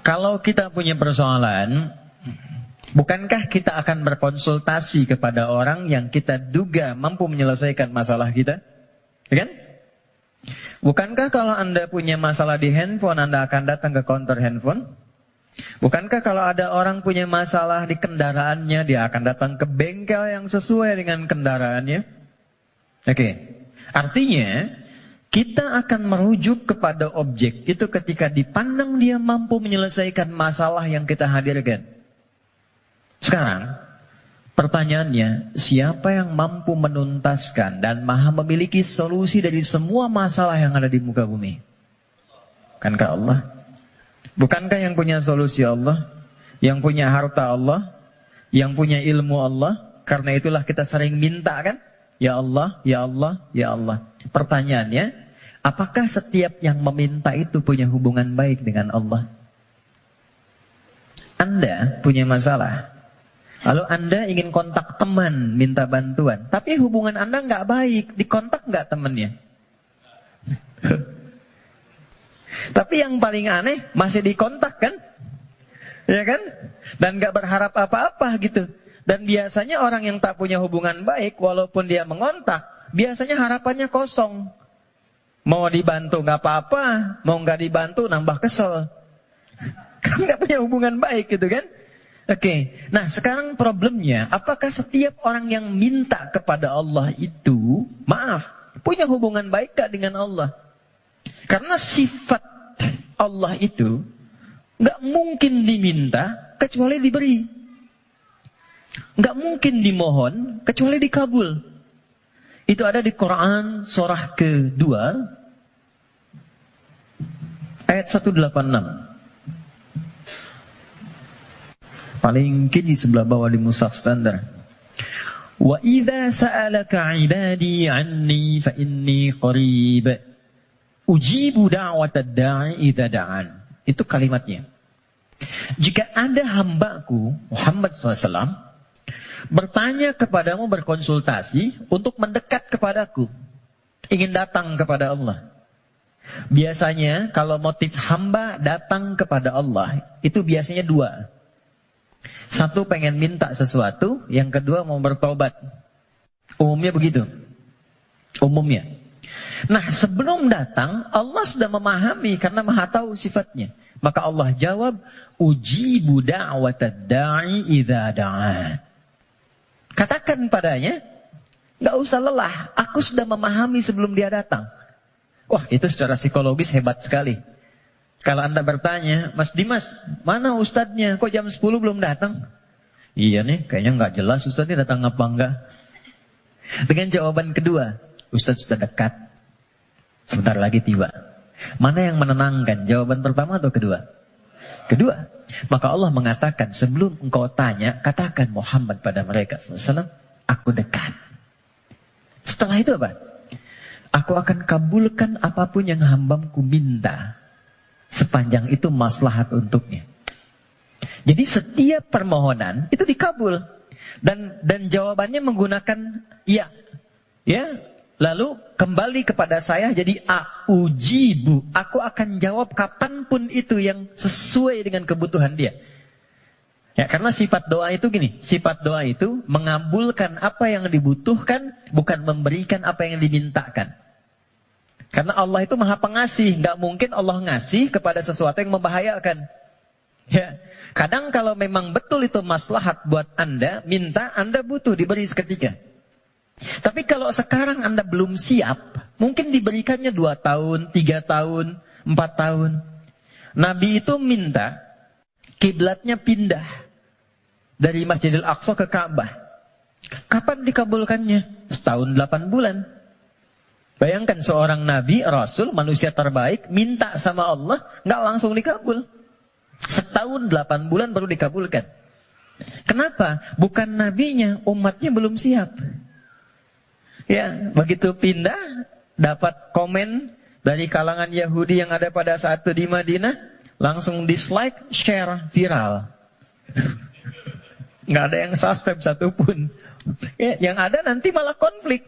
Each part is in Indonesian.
Kalau kita punya persoalan, bukankah kita akan berkonsultasi kepada orang yang kita duga mampu menyelesaikan masalah kita? Ya kan? Bukankah kalau Anda punya masalah di handphone, Anda akan datang ke counter handphone? Bukankah kalau ada orang punya masalah di kendaraannya, dia akan datang ke bengkel yang sesuai dengan kendaraannya? Oke. Artinya, kita akan merujuk kepada objek itu ketika dipandang dia mampu menyelesaikan masalah yang kita hadirkan. Sekarang, pertanyaannya, siapa yang mampu menuntaskan dan maha memiliki solusi dari semua masalah yang ada di muka bumi? Bukankah Allah? Bukankah yang punya solusi Allah? Yang punya harta Allah? Yang punya ilmu Allah? Karena itulah kita sering minta kan? Ya Allah, ya Allah, ya Allah. Pertanyaannya, apakah setiap yang meminta itu punya hubungan baik dengan Allah? Anda punya masalah. Lalu Anda ingin kontak teman, minta bantuan. Tapi hubungan Anda nggak baik. Dikontak nggak temannya? Tapi yang paling aneh, masih dikontak kan? Ya kan? Dan nggak berharap apa-apa gitu. Dan biasanya orang yang tak punya hubungan baik, walaupun dia mengontak, biasanya harapannya kosong. Mau dibantu nggak apa-apa, mau nggak dibantu nambah kesel. Kan nggak punya hubungan baik gitu kan? Oke, nah sekarang problemnya, apakah setiap orang yang minta kepada Allah itu, maaf, punya hubungan baik gak dengan Allah? Karena sifat Allah itu gak mungkin diminta kecuali diberi. Gak mungkin dimohon kecuali dikabul. Itu ada di Quran surah kedua ayat 186. Paling kiri sebelah bawah di mushaf standar. Wa idza sa'alaka 'ibadi 'anni fa inni qarib. Ujibu da'watad da'i idza da'an. Itu kalimatnya. Jika ada hambaku Muhammad SAW bertanya kepadamu, berkonsultasi untuk mendekat kepadaku, ingin datang kepada Allah. Biasanya kalau motif hamba datang kepada Allah itu biasanya dua. Satu, pengen minta sesuatu. Yang kedua, mau bertobat. Umumnya begitu. Umumnya. Nah, sebelum datang, Allah sudah memahami karena maha tahu sifatnya. Maka Allah jawab, ujibu da'watad da'i idza da'a. Katakan padanya, gak usah lelah. Aku sudah memahami sebelum dia datang. Wah, itu secara psikologis hebat sekali. Kalau Anda bertanya, Mas Dimas, mana ustadznya? Kok jam 10 belum datang? Iya nih, kayaknya nggak jelas ustadznya datang apa enggak. Dengan jawaban kedua, ustadz sudah dekat. Sebentar lagi tiba. Mana yang menenangkan? Jawaban pertama atau kedua? Kedua. Maka Allah mengatakan, sebelum engkau tanya, katakan Muhammad pada mereka SAW, aku dekat. Setelah itu apa? Aku akan kabulkan apapun yang hambaku minta. Sepanjang itu maslahat untuknya. Jadi setiap permohonan itu dikabul. Dan jawabannya menggunakan ya. Ya. Lalu kembali kepada saya jadi ujibu. Aku akan jawab kapanpun itu yang sesuai dengan kebutuhan dia. Ya, karena sifat doa itu gini. Sifat doa itu mengabulkan apa yang dibutuhkan, bukan memberikan apa yang dimintakan. Karena Allah itu maha pengasih. Gak mungkin Allah ngasih kepada sesuatu yang membahayakan. Ya. Kadang kalau memang betul itu maslahat buat Anda, minta, Anda butuh diberi seketika. Tapi kalau sekarang Anda belum siap, mungkin diberikannya 2 tahun, 3 tahun, 4 tahun. Nabi itu minta kiblatnya pindah dari Masjidil Aqsa ke Ka'bah. Kapan dikabulkannya? Setahun 8 bulan. Bayangkan seorang nabi, rasul, manusia terbaik, minta sama Allah, nggak langsung dikabul. Setahun 8 bulan baru dikabulkan. Kenapa? Bukan nabinya, umatnya belum siap. Ya, begitu pindah, dapat komen dari kalangan Yahudi yang ada pada saat itu di Madinah, langsung dislike, share, viral. Nggak ada yang subscribe satupun. Ya, yang ada nanti malah konflik.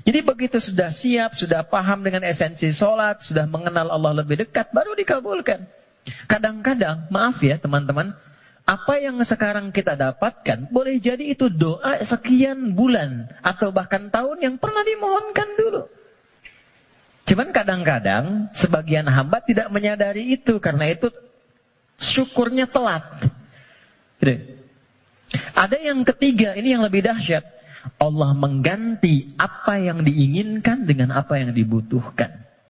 Jadi begitu sudah siap, sudah paham dengan esensi sholat, sudah mengenal Allah lebih dekat, baru dikabulkan. Kadang-kadang, maaf ya teman-teman, apa yang sekarang kita dapatkan, boleh jadi itu doa sekian bulan, atau bahkan tahun yang pernah dimohonkan dulu. Cuman kadang-kadang, sebagian hamba tidak menyadari itu, karena itu syukurnya telat. Gitu. Ada yang ketiga, ini yang lebih dahsyat. Allah mengganti apa yang diinginkan dengan apa yang dibutuhkan.